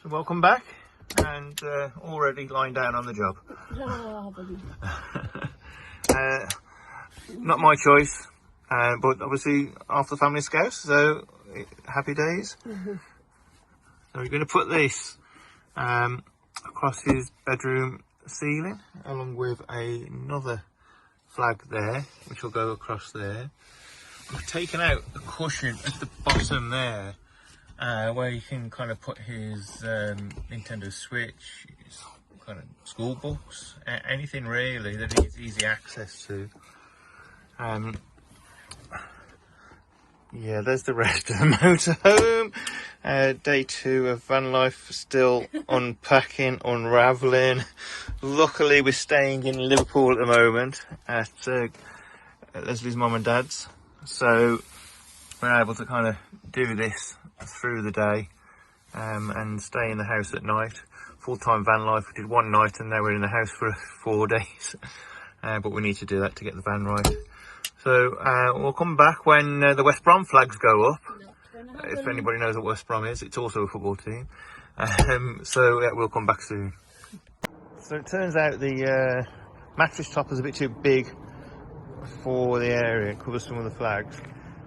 So welcome back, and already lying down on the job. Not my choice, but obviously half the family scouts, so happy days. So we're going to put this across his bedroom ceiling, along with another flag there, which will go across there. We've taken out the cushion at the bottom there, where you can kind of put his Nintendo Switch, his kind of school books, anything really that he has easy access to. Yeah, there's the rest of the motorhome. Day 2 of van life, still unpacking, unravelling. Luckily we're staying in Liverpool at the moment at Lesley's mum and dad's, so we're able to kind of do this through the day and stay in the house at night. Full-time van life, we did one night and now we're in the house for 4 days. But we need to do that to get the van right. So we'll come back when the West Brom flags go up. If anybody knows what West Brom is, it's also a football team. So yeah, we'll come back soon. So it turns out the mattress topper is a bit too big for the area. It covers some of the flags.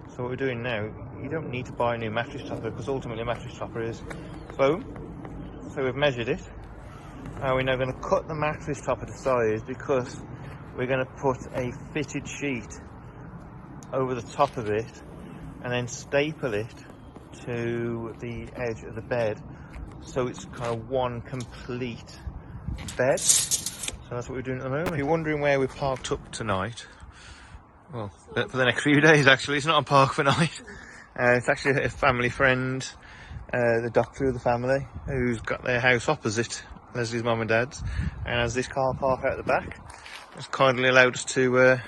So what we're doing now, you don't need to buy a new mattress topper, because ultimately a mattress topper is foam. So we've measured it. We're now going to cut the mattress topper to size, because we're going to put a fitted sheet over the top of it and then staple it to the edge of the bed, so it's kind of one complete bed. So that's what we're doing at the moment. If you're wondering where we parked up tonight, well, for the next few days actually, it's not a park for night. It's actually a family friend, the doctor of the family, who's got their house opposite Lesley's mum and dad's, and has this car park out the back. It's kindly allowed us to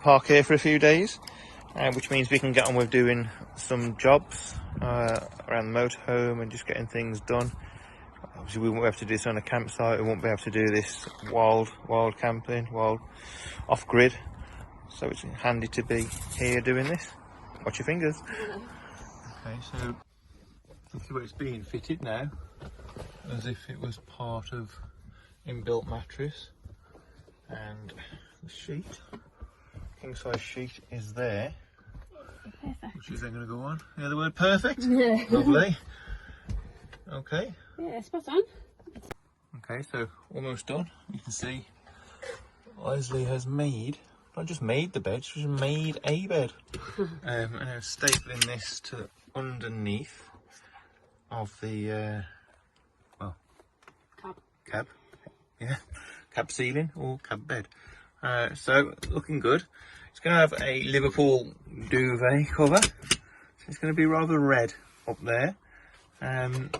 park here for a few days, which means we can get on with doing some jobs around the motorhome and just getting things done. Obviously we won't be able to do this on a campsite, we won't be able to do this wild camping, wild off-grid, so it's handy to be here doing this. Watch your fingers. Okay, so you can see where it's being fitted now, as if it was part of inbuilt mattress, and the sheet, king size sheet, is there. Perfect. Which is then going to go on. Yeah, the word perfect. Yeah. Lovely. Okay. Yeah, spot on. Okay, so almost done. You can see Lesley has not just made the bed, she's made a bed. And I'm stapling this to underneath of the cab. Yeah, cab ceiling or cab bed. So looking good. It's going to have a Liverpool duvet cover, so it's going to be rather red up there, and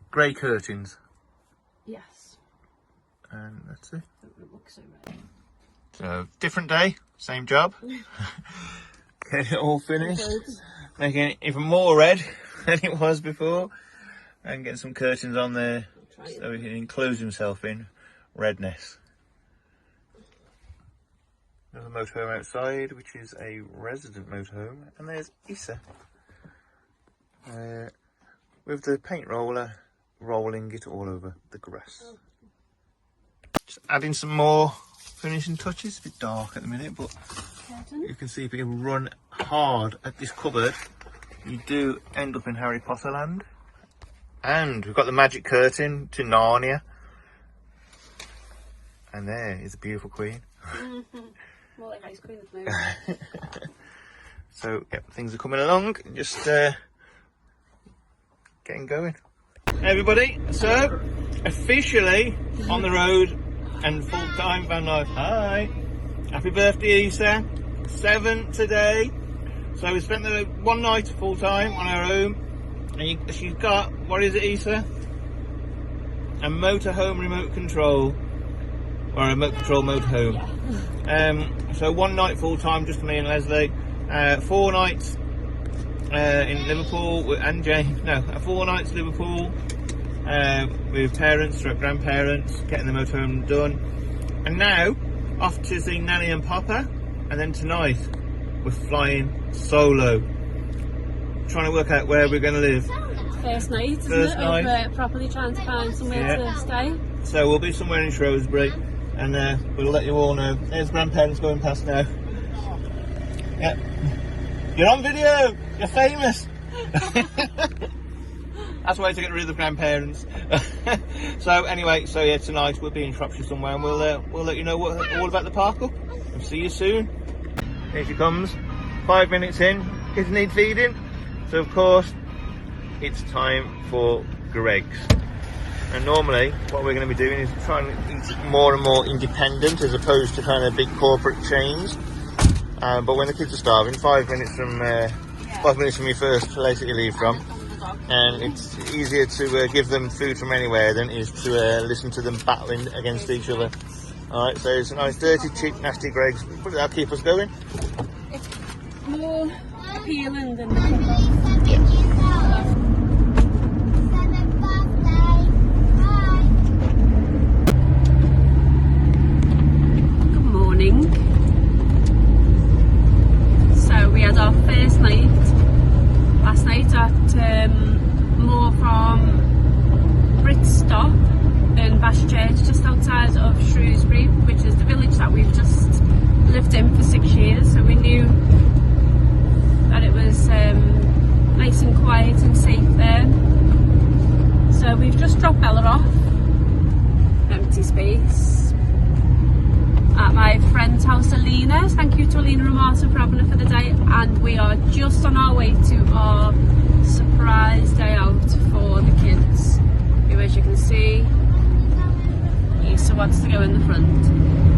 grey curtains. Yes. And that's it. It looks so red. So different day, same job. Getting it all finished, making it even more red than it was before, and getting some curtains on there so he can enclose himself in redness. Another motorhome outside, which is a resident motorhome, and there's Issa with the paint roller rolling it all over the grass. Just adding some more finishing touches. It's a bit dark at the minute, but you can see if you run hard at this cupboard, you do end up in Harry Potter land. And we've got the magic curtain to Narnia, and there is a beautiful queen. More like ice cream at the moment. So yeah, things are coming along, just getting going. Hey everybody, so officially on the road and full-time van life. Hi, happy birthday Issa, 7 today. So we spent the one night full-time on our own, and she's got, what is it Issa? A motorhome remote control, or a remote control motorhome. So one night full-time, just me and Lesley. 4 nights in Liverpool and Jane. No, 4 nights Liverpool with parents, grandparents, getting the motorhome done. And now off to see Nanny and Papa, and then tonight we're flying solo. Trying to work out where we're going to live. First night, isn't First it? night. Of properly trying to find somewhere to stay. So we'll be somewhere in Shrewsbury, and we'll let you all know. There's grandparents going past now. Yeah. You're on video! You're famous! That's why to get rid of the grandparents. So anyway, yeah, tonight we'll be in Shropshire somewhere, and we'll let you know all about the park up. We'll see you soon. Here she comes. 5 minutes in. Kids need feeding. So of course, it's time for Greggs. And normally, what we're going to be doing is trying to eat more and more independent, as opposed to kind of big corporate chains. But when the kids are starving, 5 minutes from 5 minutes from your first place that you leave from, and it's easier to give them food from anywhere than it is to listen to them battling against each other. Alright, so it's a nice dirty, cheap, nasty Greggs. That'll keep us going. It's more appealing than the kickoff. Good morning. So we had our first night last night at more from Britstop in Bash Church, just outside of Shrewsbury, which is the village that we've just lived in for 6 years. So we knew that it was nice and quiet and safe there. So we've just dropped Bella off, empty space, at my friend's house, Alina. Thank you to Alina and Martin for having her for the day, and we are just on our way to our surprise day out for the kids, who, as you can see, Issa wants to go in the front.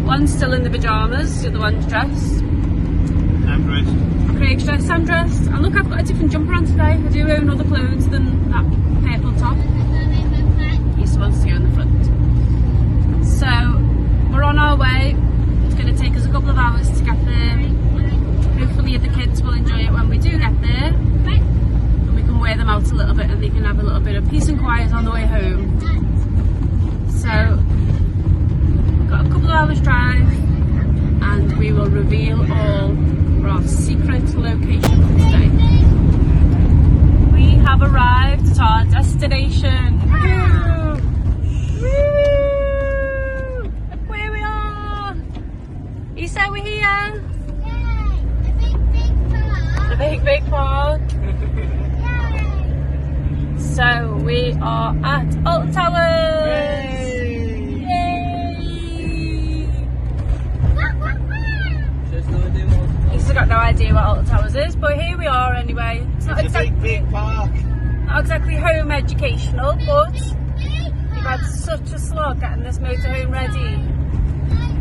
One's still in the pyjamas, the other one's dressed. I'm dressed. Craig's dressed, I'm dressed, and look, I've got a different jumper on today. I do own other clothes than that purple top. Issa wants to go in the front. So we're on our way. It's going to take us a couple of hours to get there. Hopefully the kids will enjoy it when we do get there, and we can wear them out a little bit and they can have a little bit of peace and quiet on the way home. So we've got a couple of hours drive, and we will reveal all for our secret location for today. We have arrived at our destination. Woo! Woo! Look where we are. You say we're here? The big park. So we are at Alton Towers. Yay! Yay! He's got no idea what Alton Towers is, but here we are anyway. It's not It's a big park. not exactly home educational, but we've had such a slog getting this motorhome ready.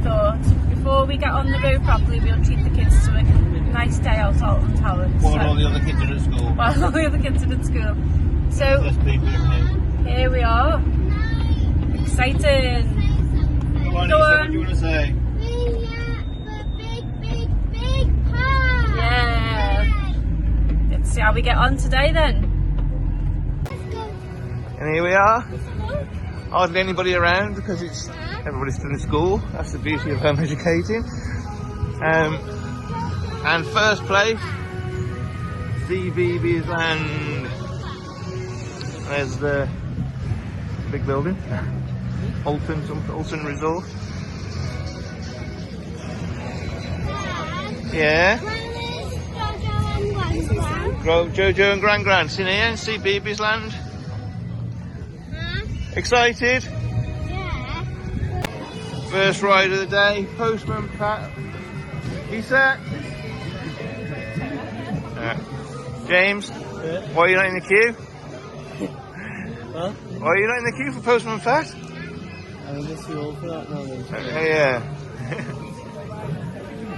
Thought before we get on the road properly, we'll treat the kids to a nice day out at Alton Towers. While all the other kids are at school. While all the other kids are at school. So Less people at home. here we are. Exciting. Go on, Go Lisa, on. what do you want to say? Yeah. Let's see how we get on today then. And here we are. Hardly anybody around because everybody's still in school. That's the beauty of home educating. And first place, CBeebies Land. There's the big building, Alton Resort. Yeah. Jojo and Gran seen here, CBeebies Land. Excited? Yeah. First ride of the day, Postman Pat. Lisa? James? Why are you not in the queue? Huh? Why are you not in the queue for Postman Pat? I miss you all for that now then. Yeah.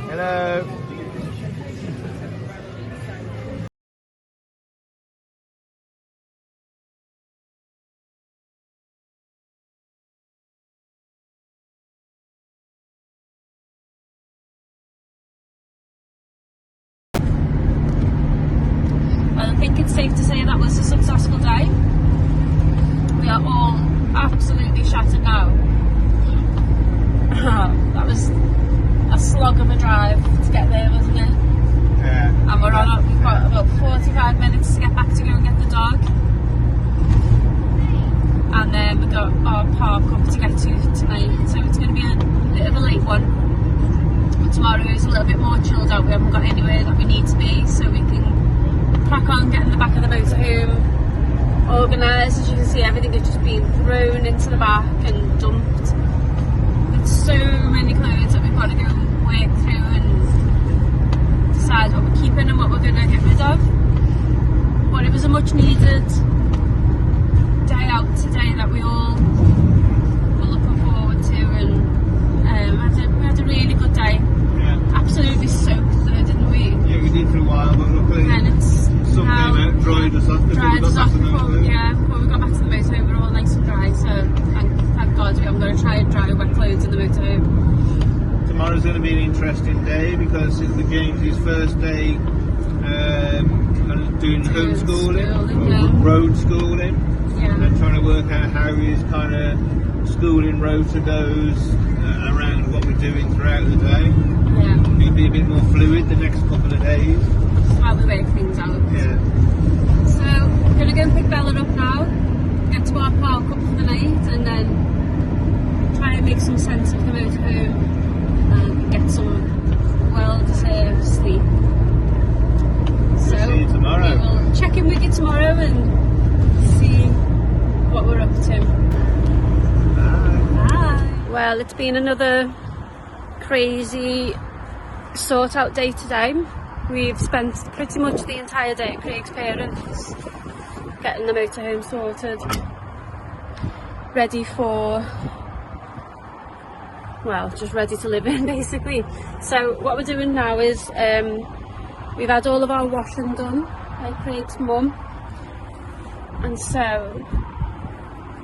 Hello. I think it's safe to say that was a successful day. We are all absolutely shattered now. That was a slog of a drive to get there park up to get to tonight, so it's going to be a bit of a late one. But tomorrow is a little bit more chilled out. We haven't got anywhere that we need to be, so we can crack on, get in the back of the motorhome, organised. As you can see, everything has just been thrown into the back and dumped. With so many clothes that we've got to go and work through and decide what we're keeping and what we're going to get rid of. But it was a much needed day out today that we all were looking forward to, and we had a really good day. Yeah. Absolutely soaked though, didn't we? Yeah, we did for a while, but luckily And it's sun now came out, dried us off. dried us off before we got Yeah. back to the motorhome. We're all nice and dry, so thank God I'm going to try and dry wet clothes in the motorhome. Tomorrow's going to be an interesting day because it's the James's first day doing homeschooling, road schooling. Yeah. And trying to work out how his kind of schooling rota goes around what we're doing throughout the day. Yeah. It'll be a bit more fluid the next couple of days. How we work things out. Yeah. So we're going to go and pick Bella up now, get to our park up for the night, and then try and make some sense of the motorhome and get some well-deserved sleep. So We'll see you tomorrow. we will check in with you tomorrow and see what we're up to. Bye. Well, it's been another crazy sort out day today. We've spent pretty much the entire day at Craig's parents getting the motorhome sorted, ready for, well, just ready to live in basically. So what we're doing now is we've had all of our washing done by Craig's mum, and so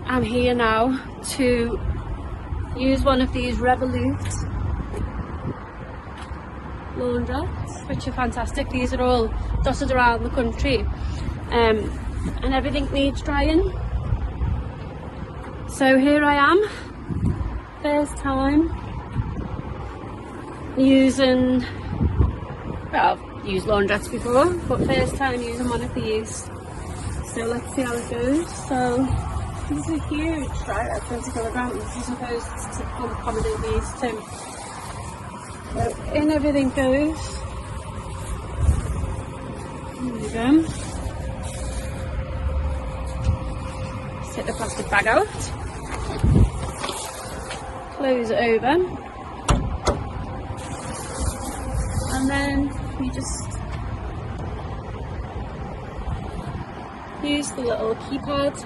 I'm here now to use one of these Revolut laundrettes, which are fantastic. These are all dotted around the country, and everything needs drying. So here I am, first time using, well, I've used laundrettes before, but first time using one of these. So let's see how it goes. So this is a huge dryer, 20 kilograms. I suppose to accommodate these two. So in everything goes. There we go. Take the plastic bag out. Close it over. And then we just use the little keypad.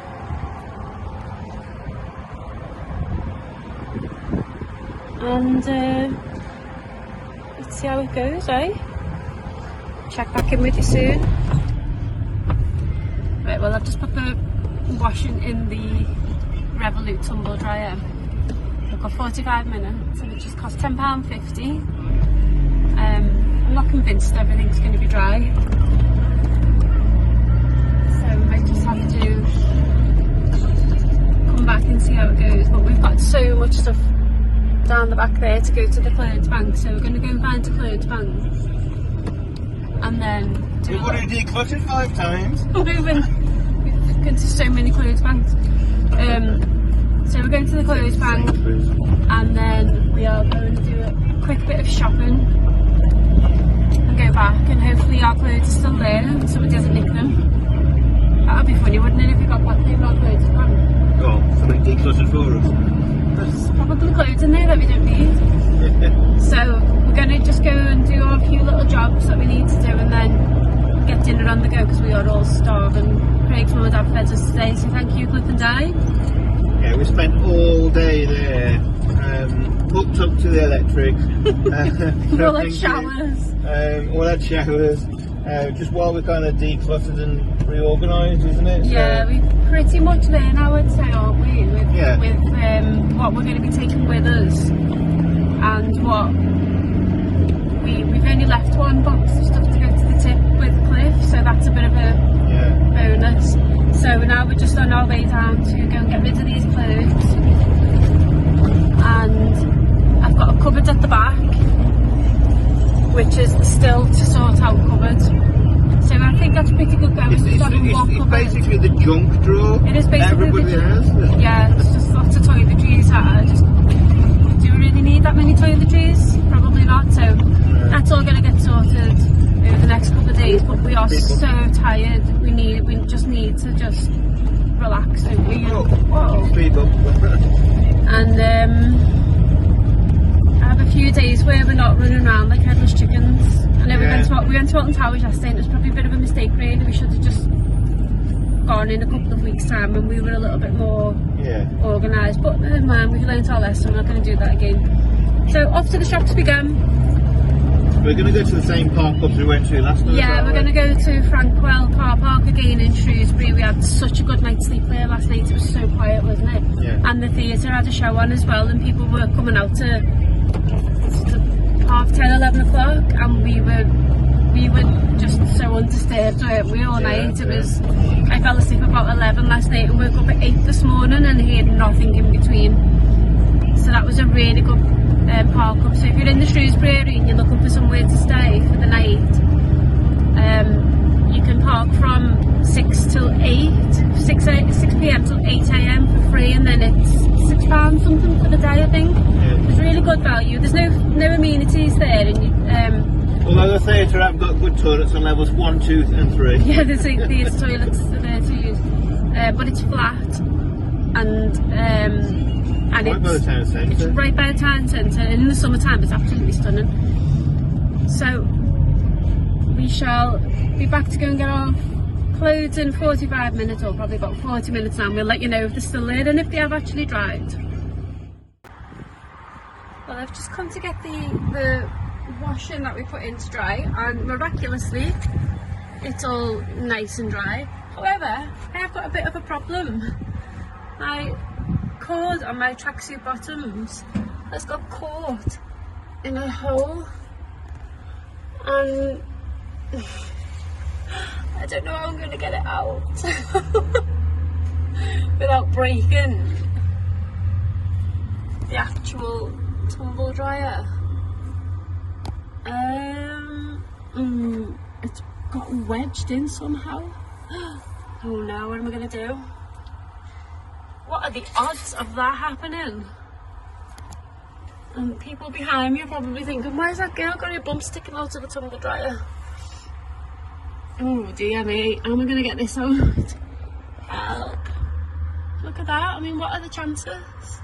And let's see how it goes, eh? Check back in with you soon. Right, well, I've just put the washing in the Revolut tumble dryer. I've got 45 minutes and it just cost £10.50. I'm not convinced everything's going to be dry, so we might just have to come back and see how it goes. But we've got so much stuff down the back there to go to the clothes bank, so we're going to go and find the clothes bank and then do We've already decluttered 5 times. we've been to so many clothes banks. So we're going to the clothes bank and then we are going to do a quick bit of shopping and go back, and hopefully our clothes are still there and somebody doesn't nick them. That would be funny, wouldn't it, if we got back there with our clothes back? Oh, something decluttered for us. There's probably clothes in there that we don't need. So we're going to just go and do a few little jobs that we need to do and then get dinner on the go because we are all starving. Craig's mum and dad fed us today, so thank you, Cliff and Di. Yeah, we spent all day there, hooked up to the electric. We all had showers. All had showers. Just while we're kind of decluttered and reorganised, isn't it? Yeah, we pretty much there now, I'd say, aren't we? With what we're going to be taking with us and what we've only left one box of stuff to go to the tip with Cliff, so that's a bit of a bonus. So now we're just on our way down to go and get rid of these clothes, and I've got a cupboard at the back which is the still to sort out cupboard, so So I think that's pretty good going. It's basically the junk drawer. It is basically everybody has. Yeah, it's just lots of toiletries. Do we really need that many toiletries? Probably not. So that's all going to get sorted over the next couple of days. But we are so tired. We just need to just relax. Don't we? Whoa. Speed up. And I have a few days where we're not running around like headless chickens. I know we went to Alton Towers yesterday and it was probably a bit of a mistake really. We should have just gone in a couple of weeks time when we were a little bit more organised, but never mind, we've learned our lesson. We're not going to do that again. So off to the shops we go. We're going to go to the same park clubs we went to last night. Yeah, we're going to go to Frankwell car park again in Shrewsbury. We had such a good night's sleep there last night. It was so quiet, wasn't it? Yeah. And the theatre had a show on as well, and people were coming out to 10:30, 11 o'clock, and we were just so undisturbed, weren't we, all night. It was, I fell asleep about 11 last night and woke up at 8 this morning and heard nothing in between. So that was a really good park up. So if you're in the Shrewsbury area and you're looking for somewhere to stay for the night, you can park from 6 till 8, 6 p.m. till 8 a.m. for free, and then it's £6 something for the day, I think. It's really good value. There's no amenities there, and although the theatre have got good toilets on levels 1, 2 and 3. Yeah, there's toilets there to use, but it's flat, and Right by the town centre. It's right by the town centre, and in the summertime it's absolutely stunning. So we shall be back to go and get our clothes in 45 minutes, or probably about 40 minutes now, and we'll let you know if they're still there and if they have actually dried. Well, I've just come to get the washing that we put in to dry, and miraculously it's all nice and dry. However, I have got a bit of a problem. My cord on my tracksuit bottoms has got caught in a hole, and I don't know how I'm going to get it out without breaking the actual tumble dryer. It's got wedged in somehow. Oh no, what am I going to do? What are the odds of that happening? And people behind me are probably thinking, why is that girl got her bum sticking out of the tumble dryer? Oh dear me, how am I going to get this out? Help. Look at that, I mean, what are the chances?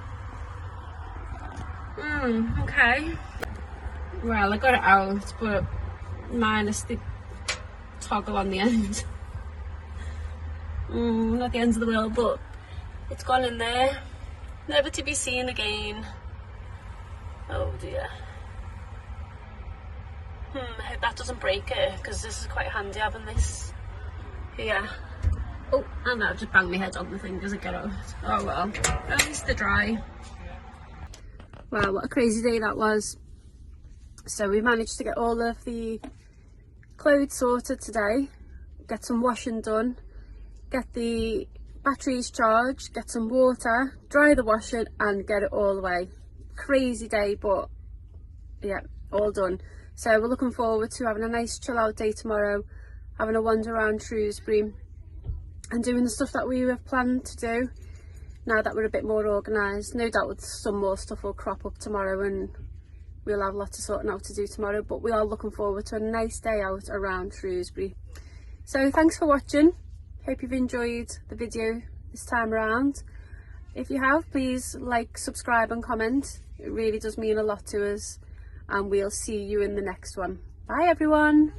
Okay. Well, I got it out, but minus the toggle on the end. Not the ends of the world, but it's gone in there, never to be seen again. Oh dear. I hope that doesn't break it, because this is quite handy having this here. Oh, and I've just banged my head on the thing as I get out. Oh well, at least they're dry. Wow, what a crazy day that was. So we managed to get all of the clothes sorted today, get some washing done, get the batteries charged, get some water, dry the washing and get it all away. Crazy day, but yeah, all done. So we're looking forward to having a nice chill out day tomorrow, having a wander around Shrewsbury and doing the stuff that we have planned to do now that we're a bit more organised. No doubt some more stuff will crop up tomorrow and we'll have lots of sorting out to do tomorrow, but we are looking forward to a nice day out around Shrewsbury. So thanks for watching. Hope you've enjoyed the video this time around. If you have, please like, subscribe and comment. It really does mean a lot to us, and we'll see you in the next one. Bye everyone.